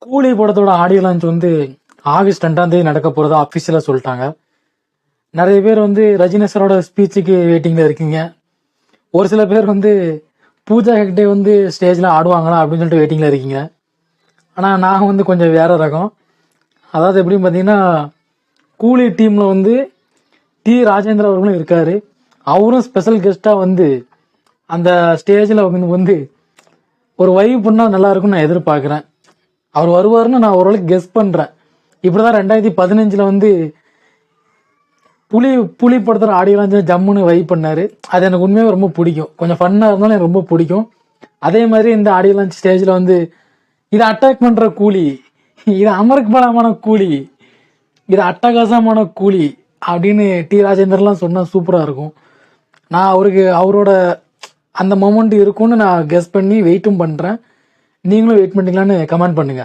கூலி படத்தோட audio launch வந்து ஆகஸ்ட் 2 நடக்க போறதா அஃபிஷியலா சொல்லிட்டாங்க. நிறைய பேர் வந்து ரஜினி சாரோட ஸ்பீச்சுக்கு வெயிட்டிங்ல இருக்கீங்க. ஒரு சில பேர் வந்து பூஜா ஹெக்டே வந்து ஸ்டேஜ்ல ஆடுவாங்களா அப்படின்னு சொல்லிட்டு வெயிட்டிங்ல இருக்கீங்க. ஆனா நான் வந்து கொஞ்சம் வேற ரகம். அதாவது எப்படின்னு பார்த்தீங்கன்னா, கூலி டீம்ல வந்து ராஜேந்திர அவர்களும் இருக்காரு. அவரும் ஸ்பெஷல் கெஸ்டா வந்து அந்த ஸ்டேஜ்ல வந்து ஒரு வைப் பண்ணா நல்லா இருக்கும்னு நான் எதிர்பார்க்கிறேன். அவர் வருவாருன்னு நான் ஓரளவுக்கு கெஸ் பண்றேன். இப்படிதான் 2015 வந்து புலி புலி படத்துல ஆடியோ ஜம்முன்னு வைப் பண்ணாரு. அது எனக்கு உண்மையாக ரொம்ப பிடிக்கும். கொஞ்சம் ஃபன்னா இருந்தாலும் எனக்கு ரொம்ப பிடிக்கும். அதே மாதிரி இந்த ஆடியோ லான்ச் ஸ்டேஜ்ல வந்து இது அட்டாக் பண்ற கூலி, இது அமர்க்பலமான கூலி, இது அட்டகாசமான கூலி அப்படின்னு ராஜேந்தர்லாம் சொன்னா சூப்பரா இருக்கும். நான் அவரோட அந்த மொமெண்ட் இருக்கும்னு நான் கெஸ் பண்ணி வெயிட்டும் பண்றேன். நீங்களும் வெயிட் பண்ணீங்களான்னு கமெண்ட் பண்ணுங்க.